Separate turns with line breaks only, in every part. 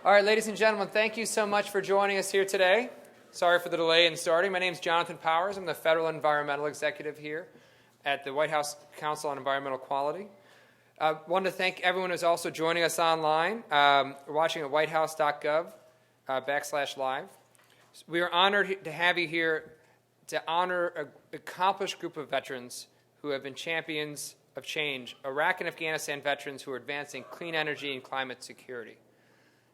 All right, ladies and gentlemen, thank you so much for joining us here today. Sorry for the delay in starting. My name is Jonathan Powers. I'm the Federal Environmental Executive here at the White House Council on Environmental Quality. I want to thank everyone who's also joining us online. We're watching at whitehouse.gov/live. We are honored to have you here to honor an accomplished group of veterans who have been champions of change, Iraq and Afghanistan veterans who are advancing clean energy and climate security.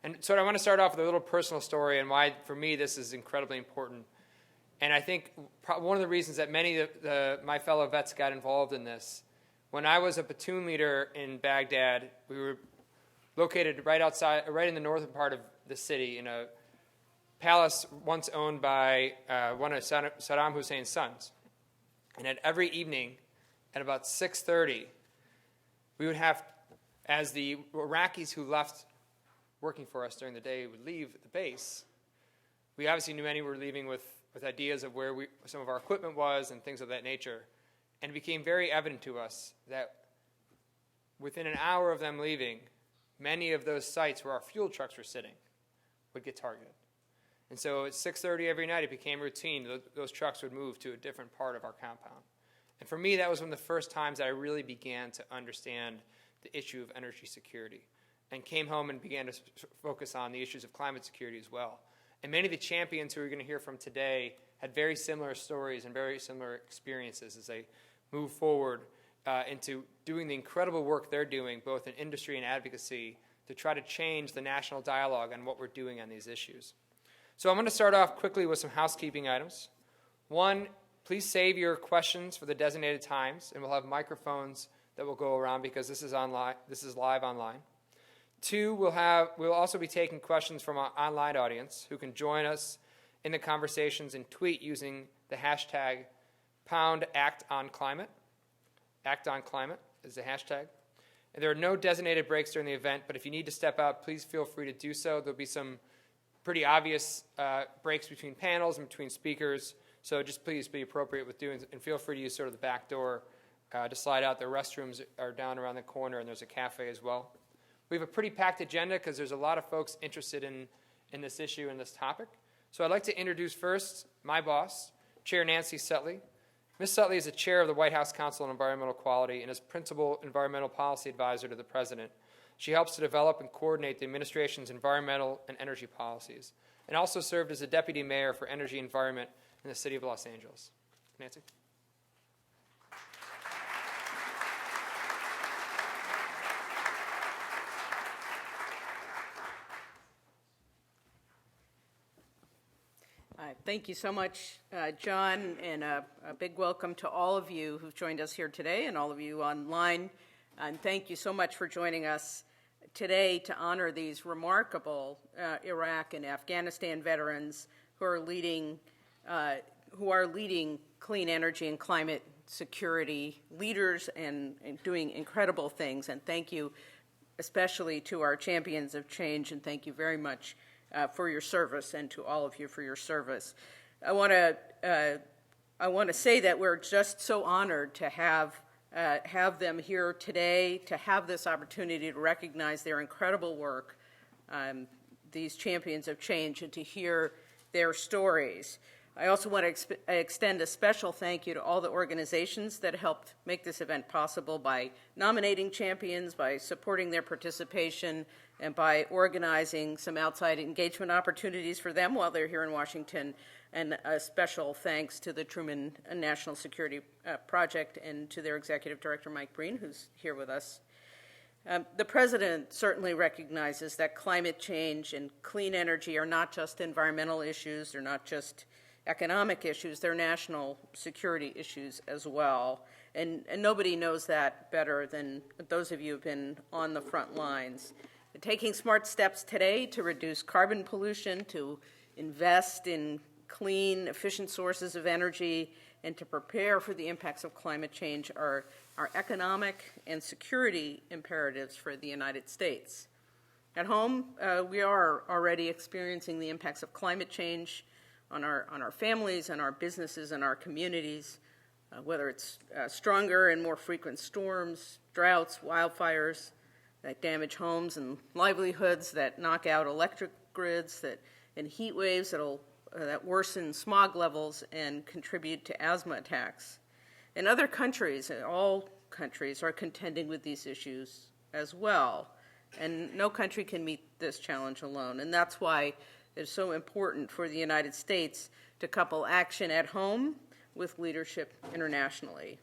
And so I want to start off with a little personal story and why, for me, this is incredibly important. And I think one of the reasons that many of my fellow vets got involved in this, when I was a platoon leader in Baghdad, we were located right in the northern part of the city in a palace once owned by one of Saddam Hussein's sons. And at every evening at about 6:30, we would have, as the Iraqis who left working for us during the day would leave the base, we obviously knew many were leaving with ideas of where some of our equipment was and things of that nature. And it became very evident to us that within an hour of them leaving, many of those sites where our fuel trucks were sitting would get targeted. And so at 6:30 every night, it became routine. Those trucks would move to a different part of our compound. And for me, that was one of the first times that I really began to understand the issue of energy security and came home and began to focus on the issues of climate security as well. And many of the champions who we're going to hear from today had very similar stories and very similar experiences as they move forward into doing the incredible work they're doing, both in industry and advocacy, to try to change the national dialogue on what we're doing on these issues. So I'm going to start off quickly with some housekeeping items. One, please save your questions for the designated times, and we'll have microphones that will go around because this is online. This is live online. Two, we'll also be taking questions from our online audience who can join us in the conversations and tweet using the hashtag #ActOnClimate. ActOnClimate is the hashtag. And there are no designated breaks during the event, but if you need to step out, please feel free to do so. There'll be some pretty obvious breaks between panels and between speakers, so just please be appropriate with doing, and feel free to use sort of the back door to slide out. The restrooms are down around the corner, and there's a cafe as well. We have a pretty packed agenda because there's a lot of folks interested in this issue and this topic. So I'd like to introduce first my boss, Chair Nancy Sutley. Ms. Sutley is the chair of the White House Council on Environmental Quality and is principal environmental policy advisor to the president. She helps to develop and coordinate the administration's environmental and energy policies, and also served as a deputy mayor for energy and environment in the city of Los Angeles. Nancy?
Thank you so much, John, and a big welcome to all of you who've joined us here today and all of you online. And thank you so much for joining us today to honor these remarkable Iraq and Afghanistan veterans who are leading clean energy and climate security leaders and doing incredible things. And thank you especially to our champions of change, and thank you very much for your service, and to all of you for your service. I want to say that we're just so honored to have them here today, to have this opportunity to recognize their incredible work, these champions of change, and to hear their stories. I also want to extend a special thank you to all the organizations that helped make this event possible by nominating champions, by supporting their participation, and by organizing some outside engagement opportunities for them while they're here in Washington. And a special thanks to the Truman National Security Project and to their executive director, Mike Breen, who's here with us. The president certainly recognizes that climate change and clean energy are not just environmental issues, they're not just economic issues, they're national security issues as well. And nobody knows that better than those of you who've been on the front lines. Taking smart steps today to reduce carbon pollution, to invest in clean, efficient sources of energy, and to prepare for the impacts of climate change are economic and security imperatives for the United States. At home, we are already experiencing the impacts of climate change on our families and our businesses and our communities, whether it's stronger and more frequent storms, droughts, wildfires, that damage homes and livelihoods, that knock out electric grids, and heat waves that worsen smog levels and contribute to asthma attacks. And other countries, all countries, are contending with these issues as well. And no country can meet this challenge alone. And that's why it's so important for the United States to couple action at home with leadership internationally.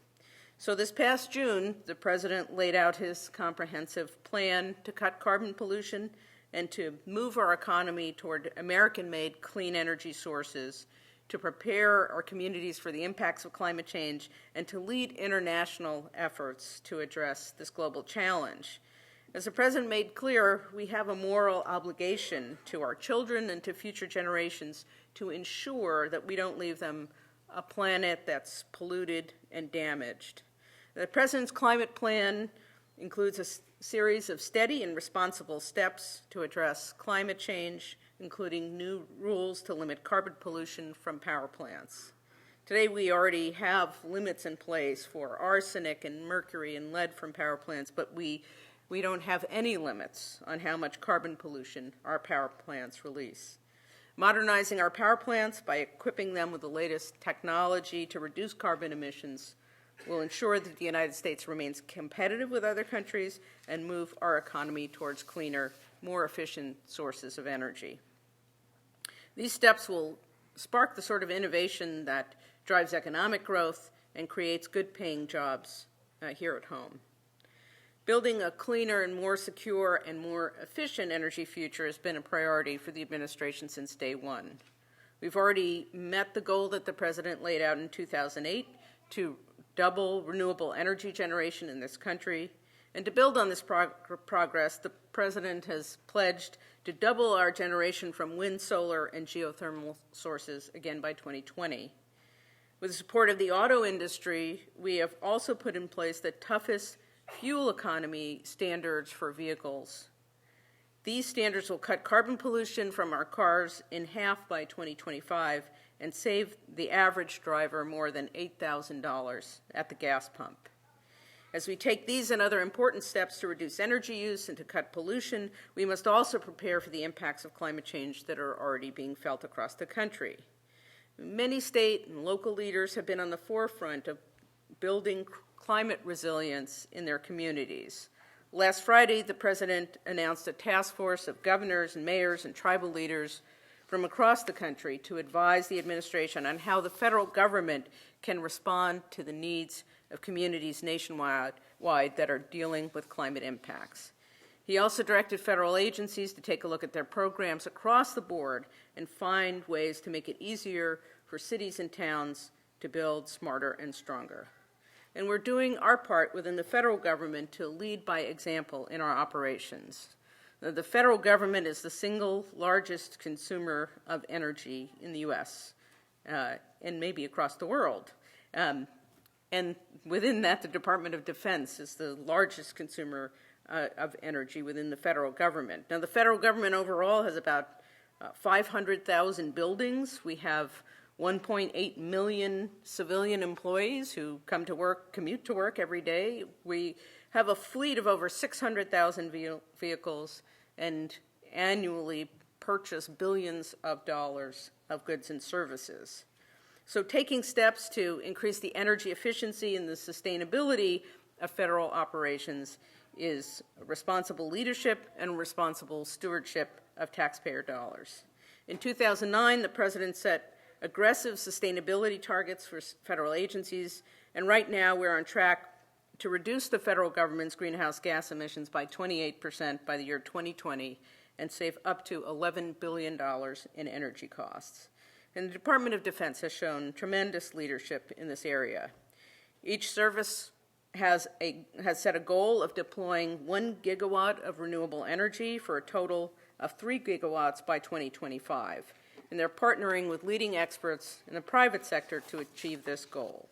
So this past June, the President laid out his comprehensive plan to cut carbon pollution and to move our economy toward American-made clean energy sources, to prepare our communities for the impacts of climate change, and to lead international efforts to address this global challenge. As the President made clear, we have a moral obligation to our children and to future generations to ensure that we don't leave them a planet that's polluted and damaged. The President's climate plan includes a series of steady and responsible steps to address climate change, including new rules to limit carbon pollution from power plants. Today, we already have limits in place for arsenic and mercury and lead from power plants, but we don't have any limits on how much carbon pollution our power plants release. Modernizing our power plants by equipping them with the latest technology to reduce carbon emissions will ensure that the United States remains competitive with other countries and move our economy towards cleaner, more efficient sources of energy. These steps will spark the sort of innovation that drives economic growth and creates good-paying jobs here at home. Building a cleaner and more secure and more efficient energy future has been a priority for the administration since day one. We've already met the goal that the President laid out in 2008 to double renewable energy generation in this country. And to build on this progress, the President has pledged to double our generation from wind, solar, and geothermal sources again by 2020. With the support of the auto industry, we have also put in place the toughest fuel economy standards for vehicles. These standards will cut carbon pollution from our cars in half by 2025 and save the average driver more than $8,000 at the gas pump. As we take these and other important steps to reduce energy use and to cut pollution, we must also prepare for the impacts of climate change that are already being felt across the country. Many state and local leaders have been on the forefront of building climate resilience in their communities. Last Friday, the President announced a task force of governors and mayors and tribal leaders from across the country to advise the administration on how the federal government can respond to the needs of communities nationwide that are dealing with climate impacts. He also directed federal agencies to take a look at their programs across the board and find ways to make it easier for cities and towns to build smarter and stronger. And we're doing our part within the federal government to lead by example in our operations. The federal government is the single largest consumer of energy in the U.S. And maybe across the world. And within that, the Department of Defense is the largest consumer of energy within the federal government. Now, the federal government overall has about 500,000 buildings. We have 1.8 million civilian employees who come to work, commute to work every day. We have a fleet of over 600,000 vehicles and annually purchase billions of dollars of goods and services. So taking steps to increase the energy efficiency and the sustainability of federal operations is responsible leadership and responsible stewardship of taxpayer dollars. In 2009, the President set aggressive sustainability targets for federal agencies, and right now we're on track to reduce the federal government's greenhouse gas emissions by 28% by the year 2020 and save up to $11 billion in energy costs. And the Department of Defense has shown tremendous leadership in this area. Each service has set a goal of deploying 1 gigawatt of renewable energy for a total of 3 gigawatts by 2025. And they're partnering with leading experts in the private sector to achieve this goal.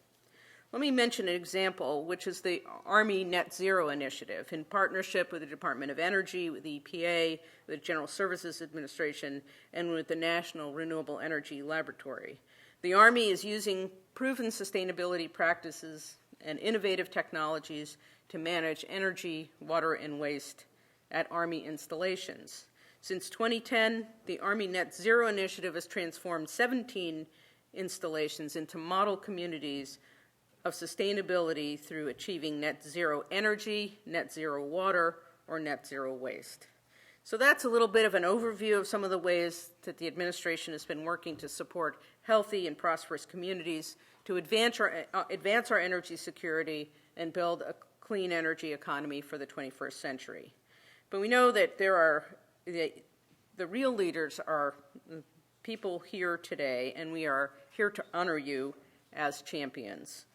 Let me mention an example, which is the Army Net Zero Initiative, in partnership with the Department of Energy, with the EPA, the General Services Administration, and with the National Renewable Energy Laboratory. The Army is using proven sustainability practices and innovative technologies to manage energy, water, and waste at Army installations. Since 2010, the Army Net Zero Initiative has transformed 17 installations into model communities of sustainability through achieving net zero energy, net zero water, or net zero waste. So that's a little bit of an overview of some of the ways that the administration has been working to support healthy and prosperous communities, to advance our energy security and build a clean energy economy for the 21st century. But we know that the real leaders are people here today, and we are here to honor you as champions.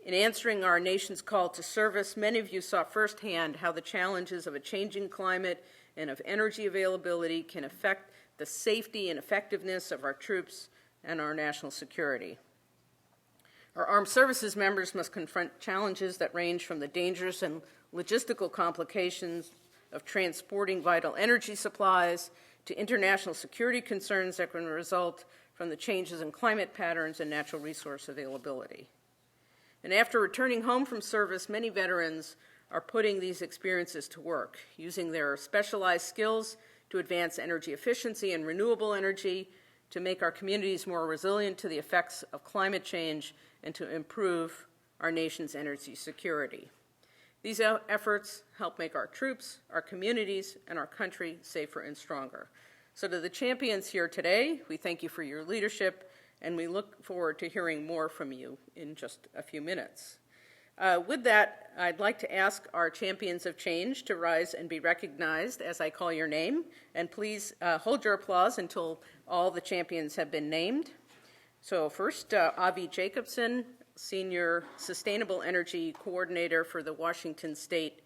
In answering our nation's call to service, many of you saw firsthand how the challenges of a changing climate and of energy availability can affect the safety and effectiveness of our troops and our national security. Our armed services members must confront challenges that range from the dangers and logistical complications of transporting vital energy supplies to international security concerns that can result from the changes in climate patterns and natural resource availability. And after returning home from service, many veterans are putting these experiences to work, using their specialized skills to advance energy efficiency and renewable energy, to make our communities more resilient to the effects of climate change, and to improve our nation's energy security. These efforts help make our troops, our communities, and our country safer and stronger. So to the champions here today, we thank you for your leadership, and we look forward to hearing more from you in just a few minutes. With that, I'd like to ask our champions of change to rise and be recognized as I call your name. And please hold your applause until all the champions have been named. So first, Avi Jacobson, Senior Sustainable Energy Coordinator for the Washington State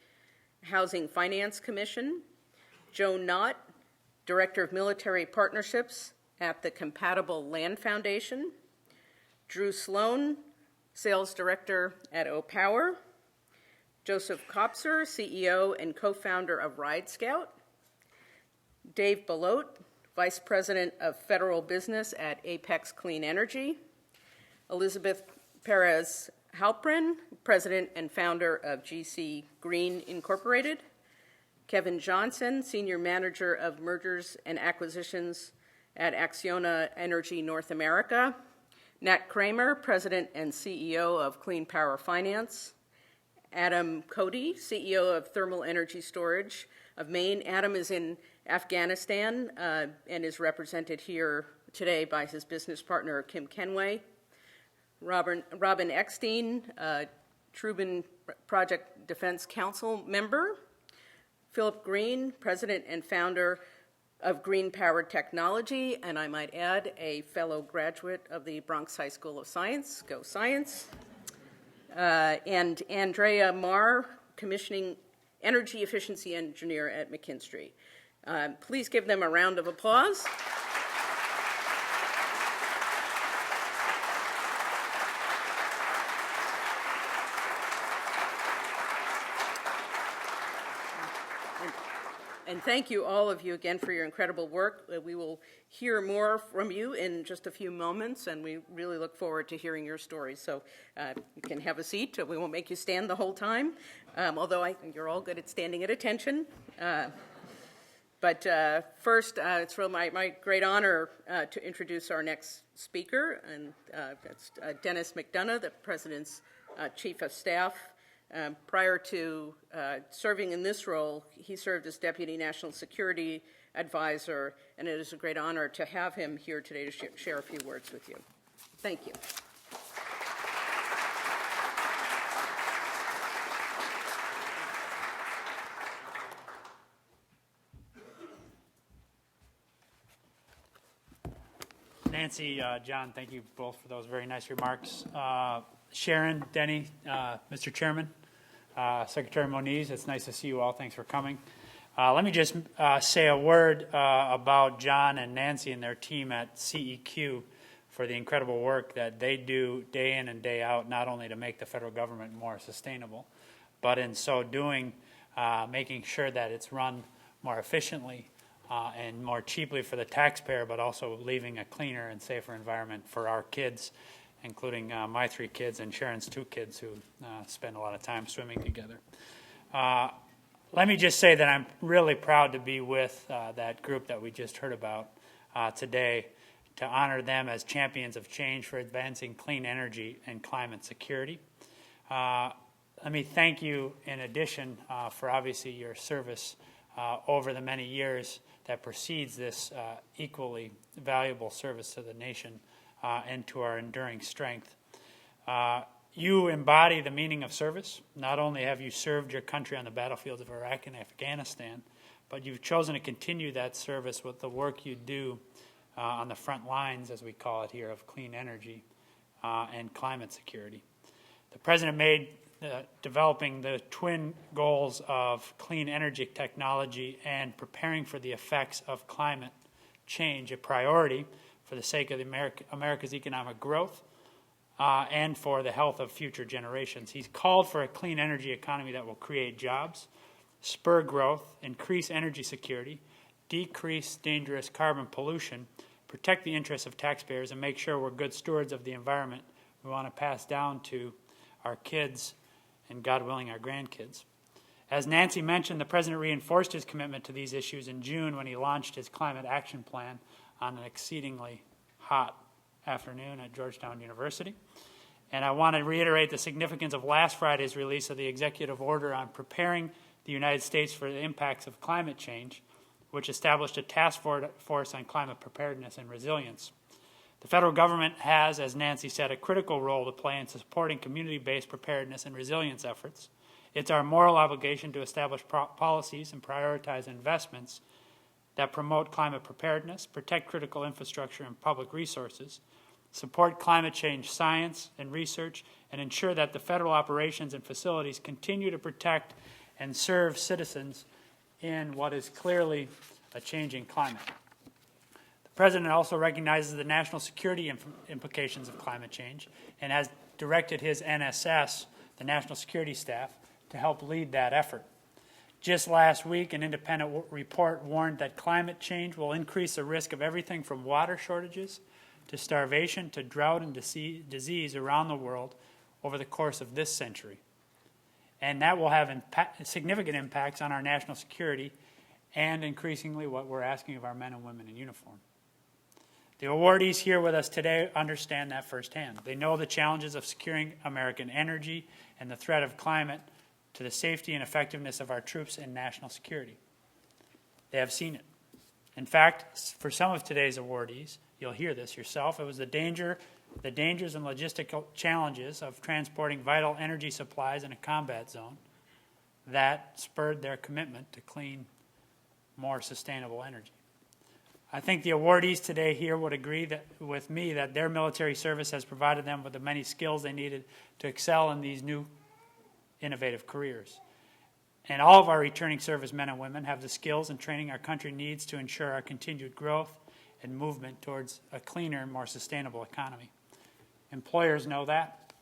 Housing Finance Commission. Joe Knott, Director of Military Partnerships at the Compatible Land Foundation. Drew Sloan, Sales Director at Opower. Joseph Kopser, CEO and co-founder of Ride Scout. Dave Belote, Vice President of Federal Business at Apex Clean Energy. Elizabeth Perez Halprin, President and founder of GC Green Incorporated. Kevin Johnson, Senior Manager of Mergers and Acquisitions at Acciona Energy North America. Nat Kramer, President and CEO of Clean Power Finance. Adam Cody, CEO of Thermal Energy Storage of Maine. Adam is in Afghanistan and is represented here today by his business partner, Kim Kenway. Robin Eckstein, Truban Project Defense Council member. Philip Green, President and founder of Green Power Technology, and I might add, a fellow graduate of the Bronx High School of Science. Go Science. And Andrea Marr, Commissioning Energy Efficiency Engineer at McKinstry. Please give them a round of applause. And thank you, all of you, again, for your incredible work. We will hear more from you in just a few moments, and we really look forward to hearing your stories. So you can have a seat. We won't make you stand the whole time, although I think you're all good at standing at attention. But first, it's really my great honor to introduce our next speaker, and that's Dennis McDonough, the President's Chief of Staff. Prior to serving in this role, he served as Deputy National Security Advisor, and it is a great honor to have him here today to share a few words with you. Thank you.
Nancy, John, thank you both for those very nice remarks. Sharon, Denny, Mr. Chairman, Secretary Moniz, it's nice to see you all. Thanks for coming. Let me just say a word about John and Nancy and their team at CEQ for the incredible work that they do day in and day out, not only to make the federal government more sustainable, but in so doing, making sure that it's run more efficiently and more cheaply for the taxpayer, but also leaving a cleaner and safer environment for our kids, including my 3 kids and Sharon's 2 kids who spend a lot of time swimming together. let me just say that I'm really proud to be with that group that we just heard about today, to honor them as champions of change for advancing clean energy and climate security. Let me thank you in addition for obviously your service over the many years that precedes this equally valuable service to the nation and to our enduring strength. You embody the meaning of service. Not only have you served your country on the battlefields of Iraq and Afghanistan, but you've chosen to continue that service with the work you do on the front lines, as we call it here, of clean energy and climate security. The President made developing the twin goals of clean energy technology and preparing for the effects of climate change a priority for the sake of America's economic growth and for the health of future generations. He's called for a clean energy economy that will create jobs, spur growth, increase energy security, decrease dangerous carbon pollution, protect the interests of taxpayers, and make sure we're good stewards of the environment we want to pass down to our kids and, God willing, our grandkids. As Nancy mentioned, the President reinforced his commitment to these issues in June when he launched his Climate Action Plan on an exceedingly hot afternoon at Georgetown University. And I want to reiterate the significance of last Friday's release of the executive order on preparing the United States for the impacts of climate change, which established a task force on climate preparedness and resilience. The federal government has, as Nancy said, a critical role to play in supporting community-based preparedness and resilience efforts. It's our moral obligation to establish policies and prioritize investments that promote climate preparedness, protect critical infrastructure and public resources, support climate change science and research, and ensure that the federal operations and facilities continue to protect and serve citizens in what is clearly a changing climate. The President also recognizes the national security implications of climate change and has directed his NSS, the National Security Staff, to help lead that effort. Just last week, an independent report warned that climate change will increase the risk of everything from water shortages to starvation to drought and disease around the world over the course of this century. And that will have significant impacts on our national security and increasingly what we're asking of our men and women in uniform. The awardees here with us today understand that firsthand. They know the challenges of securing American energy and the threat of climate to the safety and effectiveness of our troops and national security. They have seen it. In fact, for some of today's awardees, you'll hear this yourself, it was the dangers and logistical challenges of transporting vital energy supplies in a combat zone that spurred their commitment to clean, more sustainable energy. I think the awardees today here would agree with me that their military service has provided them with the many skills they needed to excel in these new innovative careers. And all of our returning servicemen and women have the skills and training our country needs to ensure our continued growth and movement towards a cleaner, more sustainable economy. Employers know that.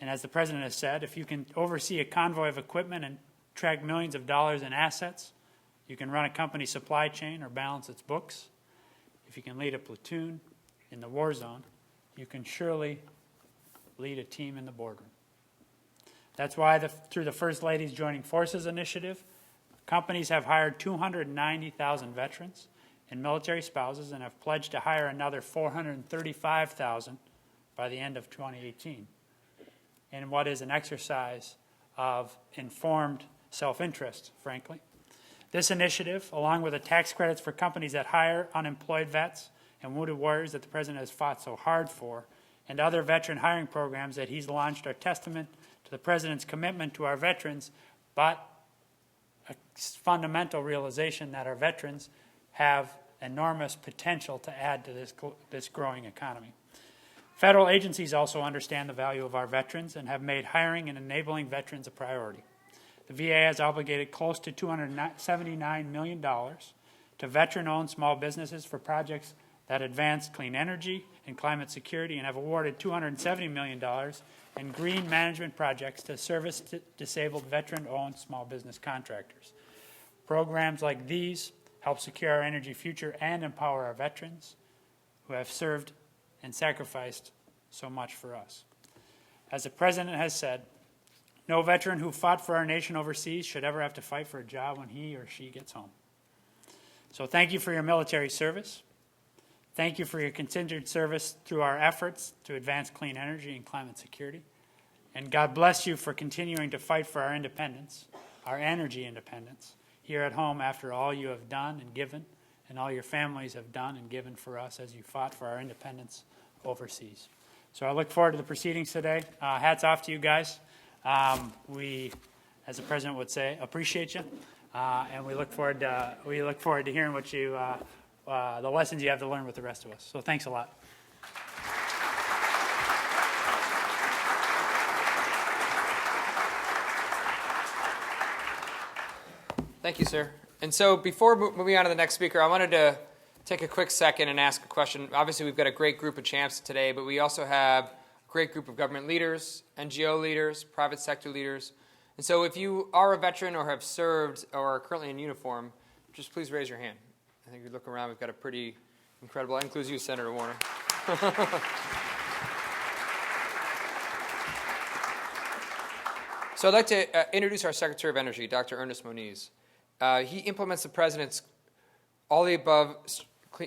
And as the President has said, if you can oversee a convoy of equipment and track millions of dollars in assets, you can run a company's supply chain or balance its books. If you can lead a platoon in the war zone, you can surely lead a team in the boardroom. That's why through the First Lady's Joining Forces initiative, companies have hired 290,000 veterans and military spouses and have pledged to hire another 435,000 by the end of 2018, in what is an exercise of informed self-interest, frankly. This initiative, along with the tax credits for companies that hire unemployed vets and wounded warriors that the President has fought so hard for, and other veteran hiring programs that he's launched, are testament to the President's commitment to our veterans, but a fundamental realization that our veterans have enormous potential to add to this growing economy. Federal agencies also understand the value of our veterans and have made hiring and enabling veterans a priority. The VA has obligated close to $279 million to veteran-owned small businesses for projects that advance clean energy and climate security, and have awarded $270 million in green management projects to service disabled veteran-owned small business contractors. Programs like these help secure our energy future and empower our veterans who have served and sacrificed so much for us. As the President has said, No veteran who fought for our nation overseas should ever have to fight for a job when he or she gets home. So thank you for your military service. Thank you for your continued service through our efforts to advance clean energy and climate security. And God bless you for continuing to fight for our independence, our energy independence, here at home after all you have done and given, and all your families have done and given for us as you fought for our independence overseas. So I look forward to the proceedings today. Hats off to you guys. We, as the president would say, appreciate you, and we look forward to hearing what you, the lessons you have to learn with the rest of us. So thanks a lot.
Thank you, sir. And so before moving on to the next speaker, I wanted to take a quick second and ask a question. Obviously, we've got a great group of champs today, but we also have a great group of government leaders, NGO leaders, private sector leaders. And so if you are a veteran or have served or are currently in uniform, just please raise your hand. I think if you look around, we've got a pretty incredible, that includes you, Senator Warner. So I'd like to introduce our Secretary of Energy, Dr. Ernest Moniz. He implements the President's all-the-above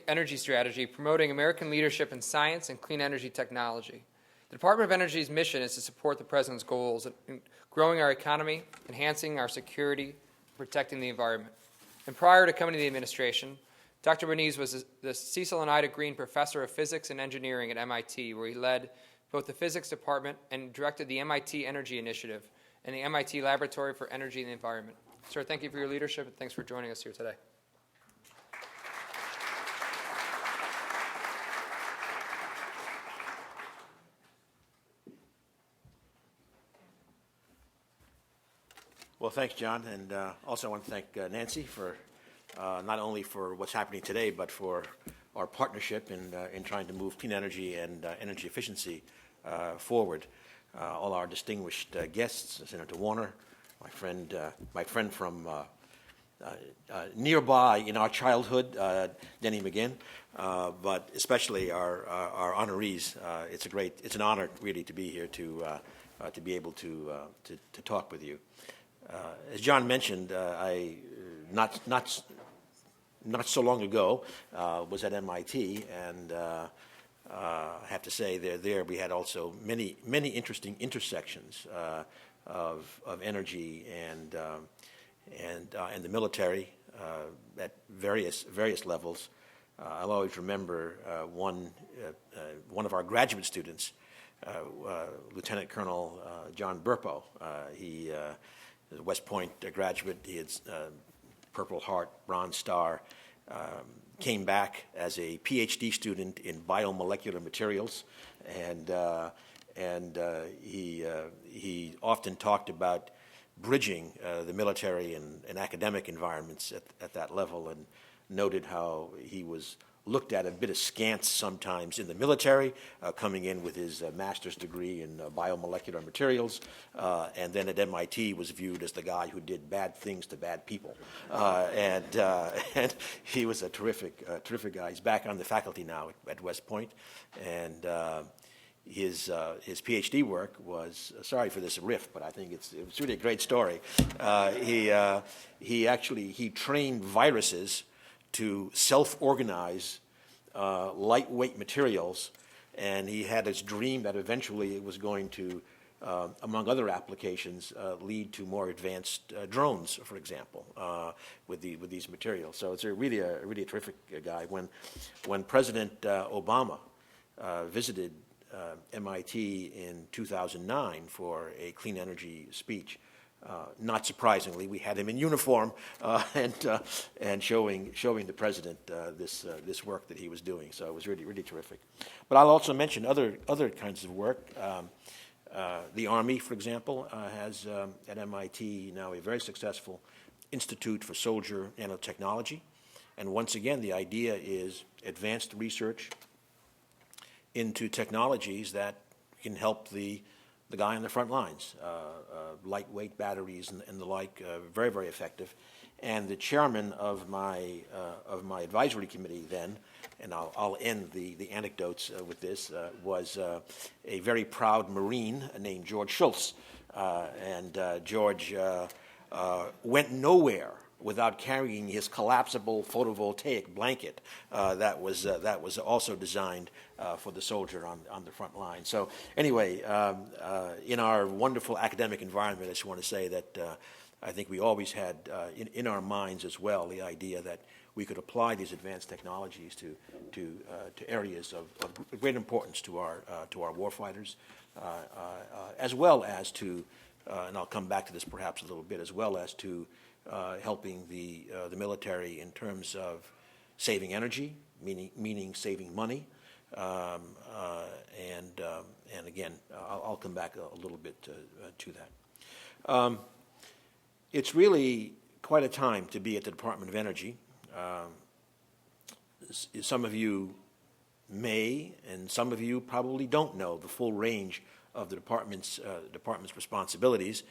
energy strategy, promoting American leadership in science and clean energy technology. The Department of Energy's mission is to support the President's goals in growing our economy, enhancing our security, protecting the environment. And prior to coming to the administration, Dr. Moniz was the Cecil and Ida Green Professor of Physics and Engineering at MIT, where he led both the physics department and directed the MIT Energy Initiative and the MIT Laboratory for Energy and the Environment. Sir, thank you for your leadership, and thanks for joining us here today.
Well, thanks, John, and also I want to thank Nancy for not only for what's happening today, but for our partnership in trying to move clean energy and energy efficiency forward. All our distinguished guests, Senator Warner, my friend from nearby in our childhood, Denny McGinn, but especially our honorees. It's an honor really to be here to be able to talk with you. As John mentioned, I not so long ago was at MIT, and I have to say there we had also many interesting intersections of energy and the military at various levels. I'll always remember one of our graduate students, Lieutenant Colonel John Burpo. He is a West Point graduate. He had Purple Heart, Bronze Star. Came back as a PhD student in biomolecular materials, and he often talked about bridging the military and academic environments at that level, and noted how he was looked at a bit askance sometimes in the military, coming in with his master's degree in biomolecular materials, and then at MIT was viewed as the guy who did bad things to bad people. And he was a terrific guy. He's back on the faculty now at West Point, and his PhD work was, sorry for this riff, but I think it's really a great story. He trained viruses to self-organize lightweight materials, and he had his dream that eventually it was going to, among other applications, lead to more advanced drones, for example, with these materials. So it's really a terrific guy. When President Obama visited MIT in 2009 for a clean energy speech, not surprisingly, we had him in uniform and showing the president this work that he was doing. So it was really terrific. But I'll also mention other kinds of work. The Army, for example, has at MIT now a very successful Institute for Soldier Nanotechnology, and once again the idea is advanced research into technologies that can help the guy on the front lines, lightweight batteries and the like, very effective. And the chairman of my advisory committee then, and I'll end the anecdotes with this, was a very proud Marine named George Schultz, George went nowhere without carrying his collapsible photovoltaic blanket that was also designed for the soldier on the front line. So anyway, in our wonderful academic environment, I just want to say that I think we always had in our minds as well the idea that we could apply these advanced technologies to areas of great importance to our warfighters, as well as to, and I'll come back to this perhaps a little bit, as well as to helping the military in terms of saving energy, meaning saving money, and again, I'll come back a little bit to that. It's really quite a time to be at the Department of Energy. Some of you may, and some of you probably don't know the full range of the department's responsibilities.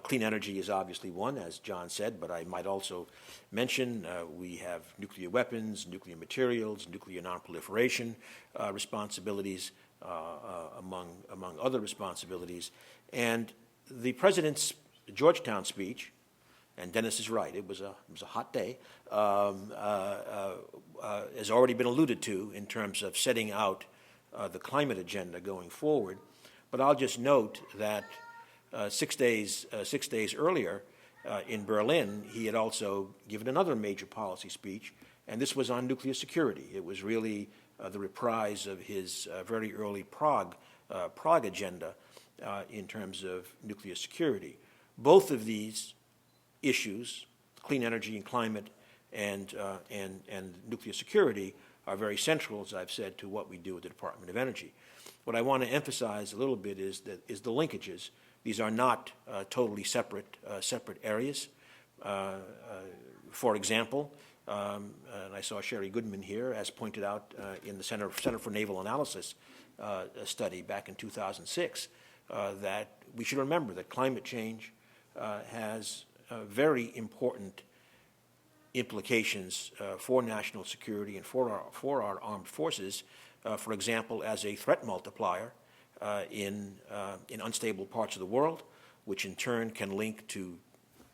Clean energy is obviously one, as John said, but I might also mention we have nuclear weapons, nuclear materials, nuclear nonproliferation responsibilities, among other responsibilities. And the President's Georgetown speech, and Dennis is right, it was a hot day, has already been alluded to in terms of setting out the climate agenda going forward. But I'll just note that 6 days earlier in Berlin, he had also given another major policy speech, and this was on nuclear security. It was really the reprise of his very early Prague agenda in terms of nuclear security. Both of these issues, clean energy and climate and nuclear security, are very central, as I've said, to what we do at the Department of Energy. What I want to emphasize a little bit is the linkages. These are not totally separate areas. For example, and I saw Sherry Goodman here, as pointed out in the Center for Naval Analysis study back in 2006, that we should remember that climate change has very important implications for national security and for our armed forces. For example, as a threat multiplier in unstable parts of the world, which in turn can link to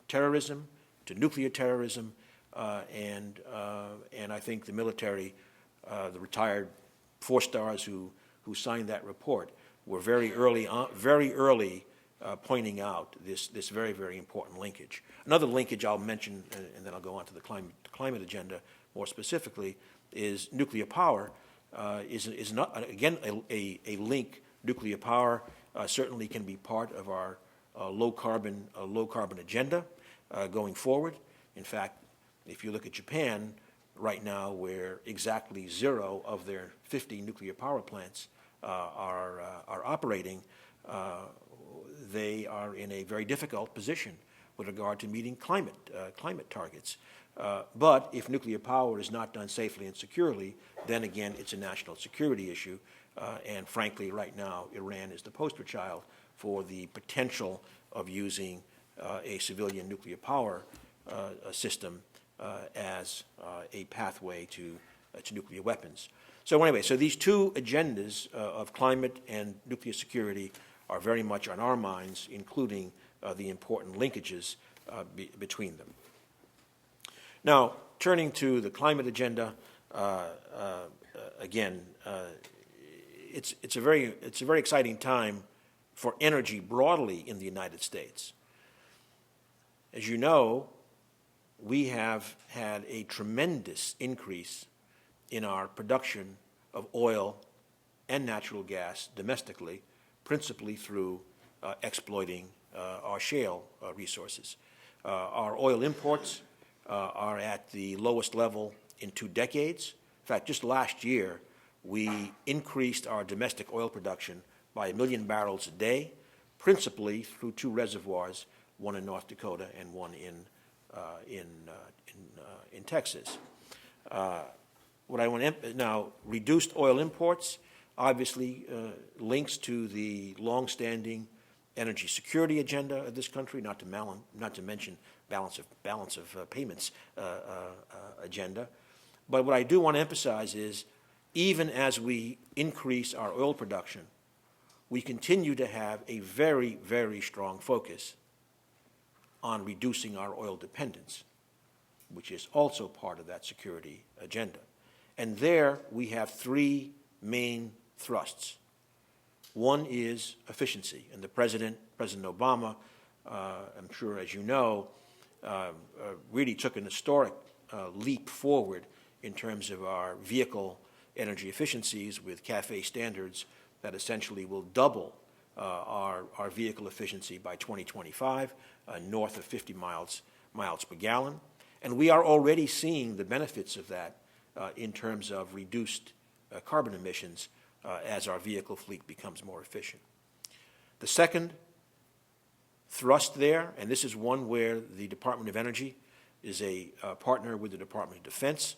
terrorism, to nuclear terrorism, and I think the military, the retired 4-stars who signed that report, were very early pointing out this very, very important linkage. Another linkage I'll mention, and then I'll go on to the climate agenda more specifically, is nuclear power. Is not, again, a link. Nuclear power certainly can be part of our low carbon agenda going forward. In fact, if you look at Japan right now, where exactly 0 of their 50 nuclear power plants are operating, they are in a very difficult position with regard to meeting climate targets. But if nuclear power is not done safely and securely, then again, it's a national security issue. And frankly, right now, Iran is the poster child for the potential of using a civilian nuclear power system as a pathway to nuclear weapons. So anyway, so these two agendas of climate and nuclear security are very much on our minds, including the important linkages between them. Now, turning to the climate agenda, again, it's a very exciting time for energy broadly in the United States. As you know, we have had a tremendous increase in our production of oil and natural gas domestically, principally through exploiting our shale resources. Our oil imports are at the lowest level in 2 decades. In fact, just last year, we increased our domestic oil production by 1 million barrels a day, principally through 2 reservoirs, one in North Dakota and one in Texas. What I want to now, reduced oil imports obviously links to the long-standing energy security agenda of this country, not to mention balance of payments agenda. But what I do want to emphasize is, even as we increase our oil production, we continue to have a very, very strong focus on reducing our oil dependence, which is also part of that security agenda. And there we have three main thrusts. One is efficiency, and the President Obama, I'm sure as you know, really took an historic leap forward in terms of our vehicle energy efficiencies with CAFE standards that essentially will double our vehicle efficiency by 2025, north of 50 miles per gallon. And we are already seeing the benefits of that in terms of reduced carbon emissions as our vehicle fleet becomes more efficient. The second thrust there, and this is one where the Department of Energy is a partner with the Department of Defense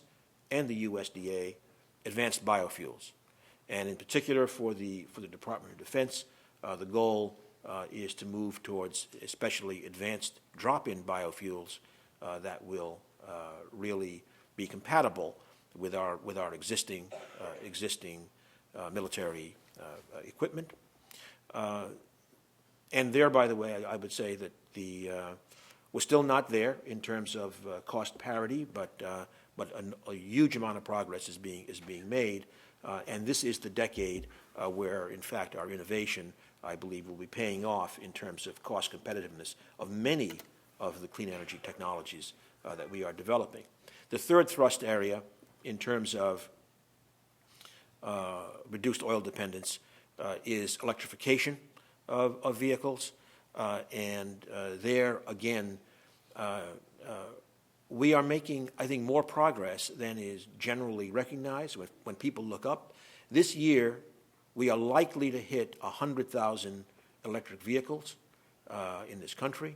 and the USDA, advanced biofuels. And in particular for the Department of Defense, the goal is to move towards especially advanced drop-in biofuels that will really be compatible with our existing military equipment. And there, by the way, I would say that we're still not there in terms of cost parity, but a huge amount of progress is being made. And this is the decade where, in fact, our innovation, I believe, will be paying off in terms of cost competitiveness of many of the clean energy technologies that we are developing. The third thrust area in terms of reduced oil dependence is electrification of vehicles. And there, again, we are making, I think, more progress than is generally recognized when people look up. This year, we are likely to hit 100,000 electric vehicles in this country,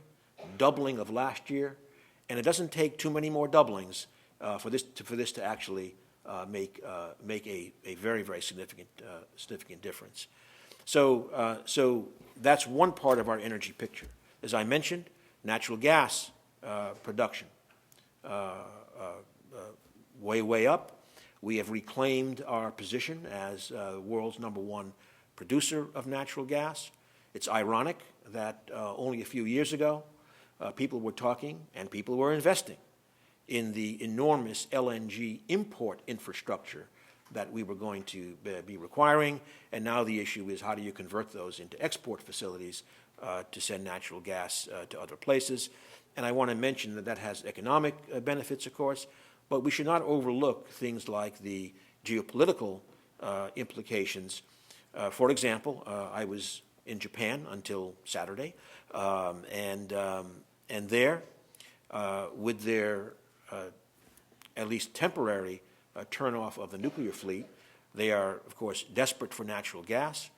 doubling of last year. And it doesn't take too many more doublings for this to actually make a very, very significant difference. So that's one part of our energy picture. As I mentioned, natural gas production way up. We have reclaimed our position as the world's #1 producer of natural gas. It's ironic that only a few years ago, people were talking and people were investing in the enormous LNG import infrastructure that we were going to be requiring, and now the issue is how do you convert those into export facilities to send natural gas to other places. And I want to mention that that has economic benefits, of course, but we should not overlook things like the geopolitical implications. For example, I was in Japan until Saturday, and there, with their at least temporary turn-off of the nuclear fleet, they are, of course, desperate for natural gas,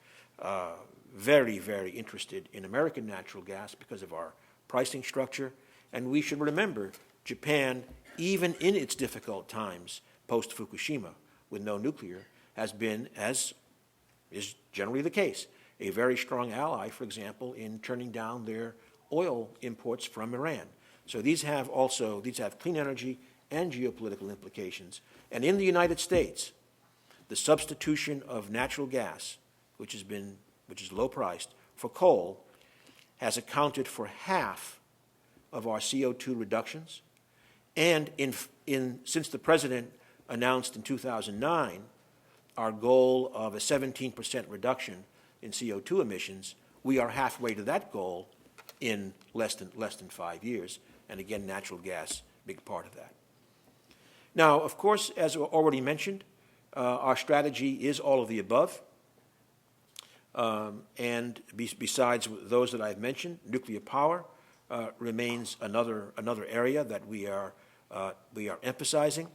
very, very interested in American natural gas because of our pricing structure. And we should remember, Japan, even in its difficult times post-Fukushima with no nuclear, has been, as is generally the case, a very strong ally, for example, in turning down their oil imports from Iran. So these have clean energy and geopolitical implications. And in the United States, the substitution of natural gas, which is low priced, for coal, has accounted for half of our CO2 reductions. And since the President announced in 2009 our goal of a 17% reduction in CO2 emissions, we are halfway to that goal in less than 5 years. And again, natural gas, big part of that. Now, of course, as already mentioned, our strategy is all of the above. And besides those that I've mentioned, nuclear power remains another area that we are emphasizing,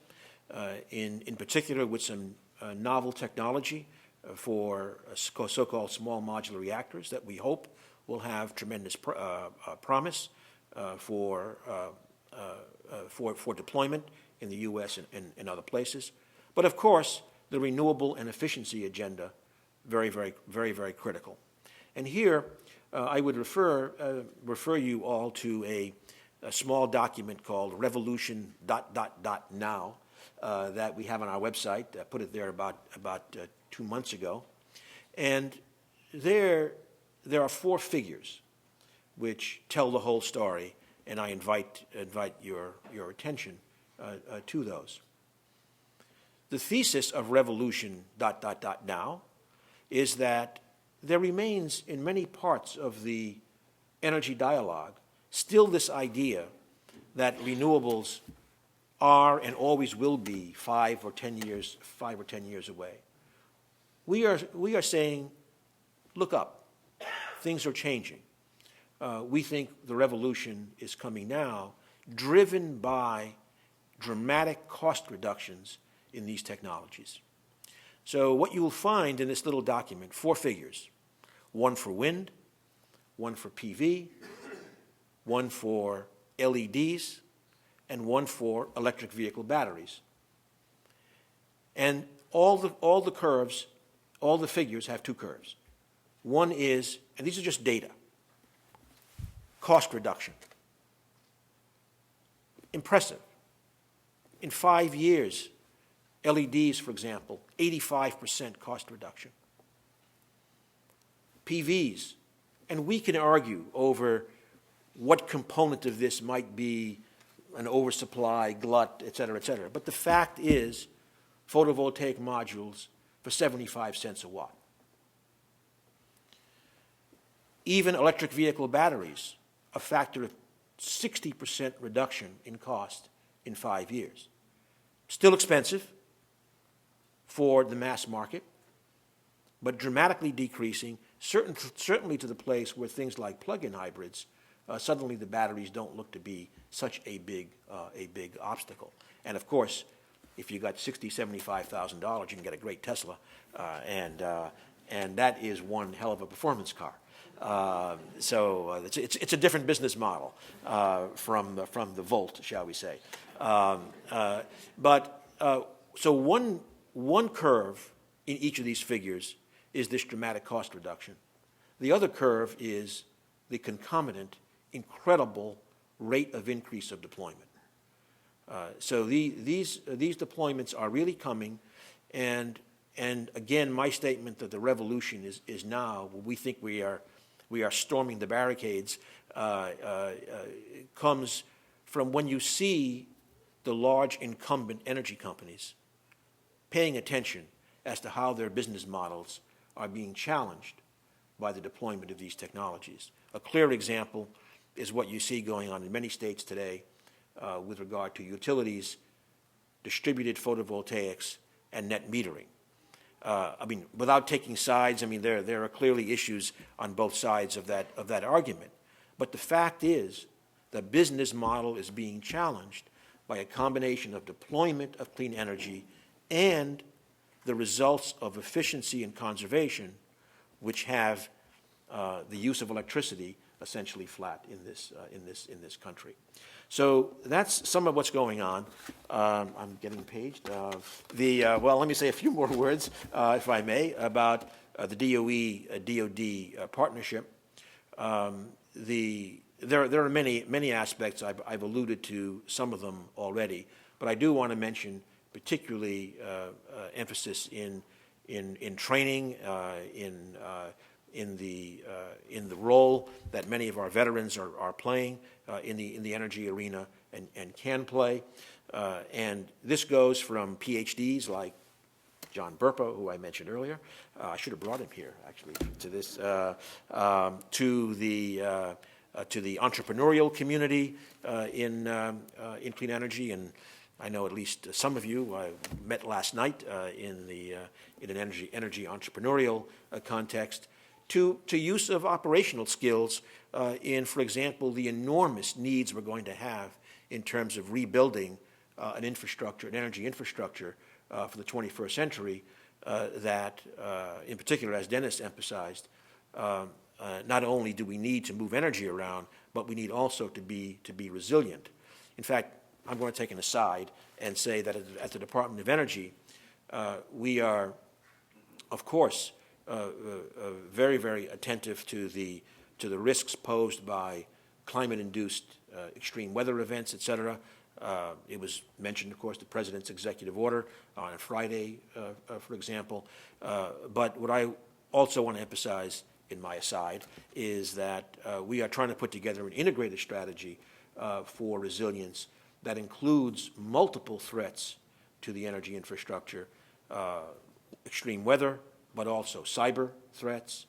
in particular with some novel technology for so-called small modular reactors that we hope will have tremendous promise for deployment in the U.S. and other places. But of course, the renewable and efficiency agenda, very, very, very, very critical. And here, I would refer you all to a small document called Revolution ... Now that we have on our website. I put it there about 2 months ago. And there are four figures which tell the whole story, and I invite your attention to those. The thesis of revolution ... now is that there remains in many parts of the energy dialogue still this idea that renewables are and always will be 5 or 10 years away. We are saying, look up, things are changing. We think the revolution is coming now, driven by dramatic cost reductions in these technologies. So what you will find in this little document, four figures: one for wind, one for PV, one for LEDs, and one for electric vehicle batteries. And all the curves, all the figures have two curves. One is, and these are just data, cost reduction. Impressive. In 5 years, LEDs, for example, 85% cost reduction. PVs, and we can argue over what component of this might be an oversupply, glut, et cetera, but the fact is photovoltaic modules for 75 cents a watt. Even electric vehicle batteries, a factor of 60% reduction in cost in 5 years. Still expensive for the mass market, but dramatically decreasing, certainly to the place where things like plug-in hybrids, suddenly the batteries don't look to be such a big obstacle. And of course, if you got $60,000, $75,000, you can get a great Tesla, and that is one hell of a performance car. So it's a different business model from the Volt, shall we say? So one curve in each of these figures is this dramatic cost reduction. The other curve is the concomitant, incredible rate of increase of deployment. So these deployments are really coming, and again, my statement that the revolution is now. We think we are storming the barricades. Comes from when you see the large incumbent energy companies paying attention as to how their business models are being challenged by the deployment of these technologies. A clear example is what you see going on in many states today with regard to utilities, distributed photovoltaics, and net metering. Without taking sides, there are clearly issues on both sides of that argument. But the fact is, the business model is being challenged by a combination of deployment of clean energy and the results of efficiency and conservation, which have the use of electricity essentially flat in this country. So that's some of what's going on. I'm getting paged. Well, let me say a few more words, if I may, about the DOE-DOD partnership. There are many aspects. I've alluded to some of them already, but I do want to mention particularly emphasis in training, in the role that many of our veterans are playing in the energy arena and can play. And this goes from PhDs like John Burpo, who I mentioned earlier. I should have brought him here, actually, to this, to the entrepreneurial community in clean energy. And I know at least some of you I met last night in an energy entrepreneurial context. To use of operational skills in, for example, the enormous needs we're going to have in terms of rebuilding an energy infrastructure for the 21st century that, in particular, as Dennis emphasized, not only do we need to move energy around, but we need also to be resilient. In fact, I'm going to take an aside and say that at the Department of Energy, we are, of course, very, very attentive to the risks posed by climate-induced extreme weather events, et cetera. It was mentioned, of course, the President's executive order on Friday, for example. But what I also want to emphasize in my aside is that we are trying to put together an integrated strategy for resilience that includes multiple threats to the energy infrastructure, extreme weather, but also cyber threats,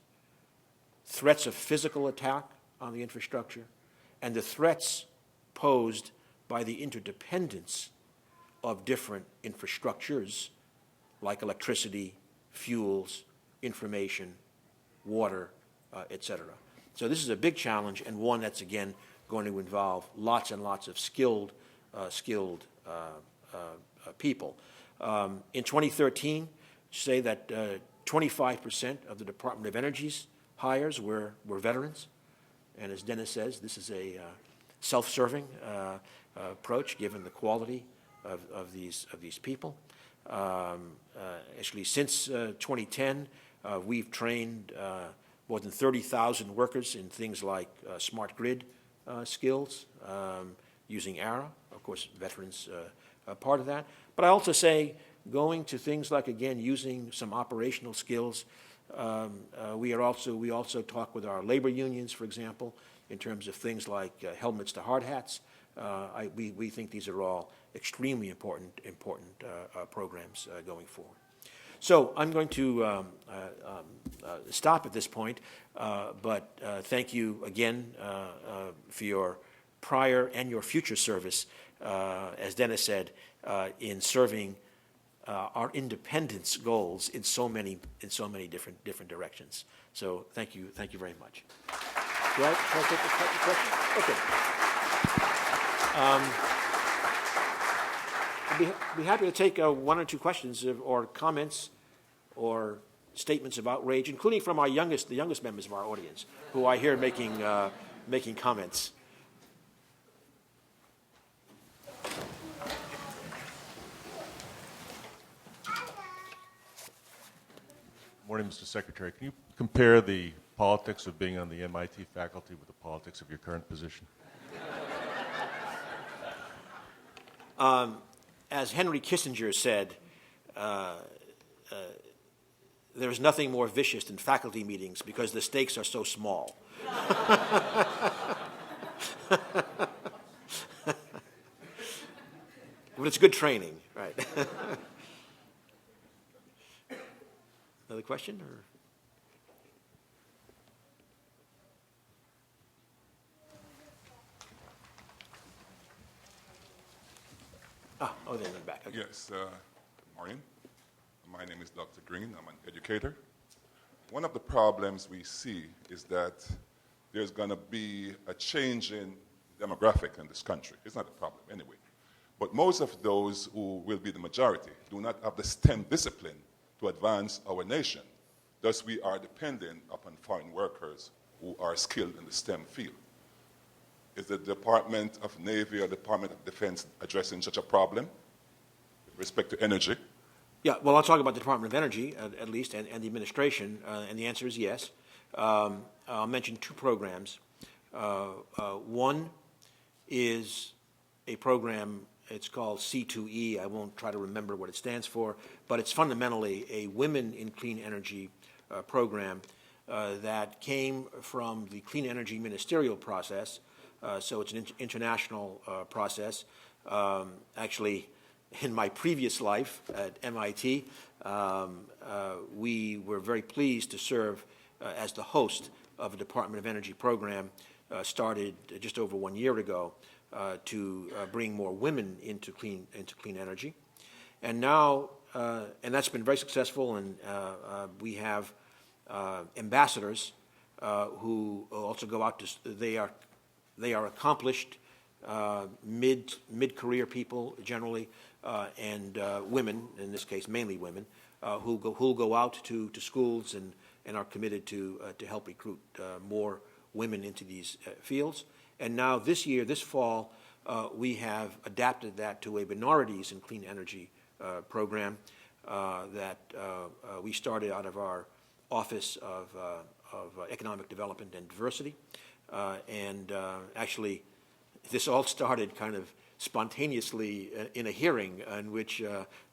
threats of physical attack on the infrastructure, and the threats posed by the interdependence of different infrastructures like electricity, fuels, information, water, et cetera. So this is a big challenge, and one that's, again, going to involve lots and lots of skilled people. In 2013, say that 25% of the Department of Energy's hires were veterans. And as Dennis says, this is a self-serving approach, given the quality of these people. Actually, since 2010, we've trained more than 30,000 workers in things like smart grid skills, using ARRA. Of course, veterans are part of that. But I also say going to things like, again, using some operational skills. We also talk with our labor unions, for example, in terms of things like helmets to hard hats. We think these are all extremely important programs going forward. So I'm going to stop at this point, but thank you again for your prior and your future service, as Dennis said, in serving our independence goals in so many different directions. So thank you very much. Can I take the question? Okay. I'd be happy to take one or two questions or comments or statements of outrage, including from the youngest members of our audience, who I hear making comments.
Morning, Mr. Secretary. Can you compare the politics of being on the MIT faculty with the politics of your current position?
As Henry Kissinger said, there's nothing more vicious than faculty meetings because the stakes are so small. But it's good training, right? Another question? Then in the back. Okay.
Yes, good morning. My name is Dr. Green. I'm an educator. One of the problems we see is that there's going to be a change in demographic in this country. It's not a problem anyway. But most of those who will be the majority do not have the STEM discipline to advance our nation. Thus, we are dependent upon foreign workers who are skilled in the STEM field. Is the Department of Navy or Department of Defense addressing such a problem with respect to energy?
Yeah, well, I'll talk about the Department of Energy, at least, and the administration, and the answer is yes. I'll mention two programs. One is a program, it's called C2E. I won't try to remember what it stands for, but it's fundamentally a Women in Clean Energy program that came from the clean energy ministerial process. So it's an international process. Actually, in my previous life at MIT, we were very pleased to serve as the host of a Department of Energy program started just over 1 year ago to bring more women into clean energy. And now, and that's been very successful, and we have ambassadors who also go out to, they are accomplished mid-career people generally, and women, in this case mainly women, who go out to schools and are committed to help recruit more women into these fields. And now this year, this fall, we have adapted that to a minorities in clean energy program that we started out of our Office of Economic Development and Diversity. Actually, this all started kind of spontaneously in a hearing in which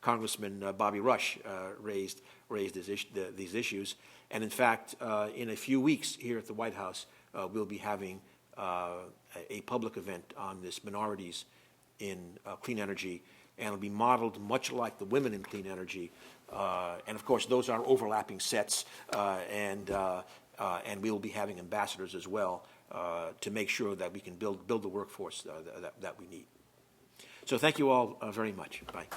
Congressman Bobby Rush raised these issues. And in fact, in a few weeks here at the White House, we'll be having a public event on this minorities in clean energy, and it'll be modeled much like the women in clean energy. And of course, those are overlapping sets, and we will be having ambassadors as well to make sure that we can build the workforce that we need. So thank you all very much. Bye.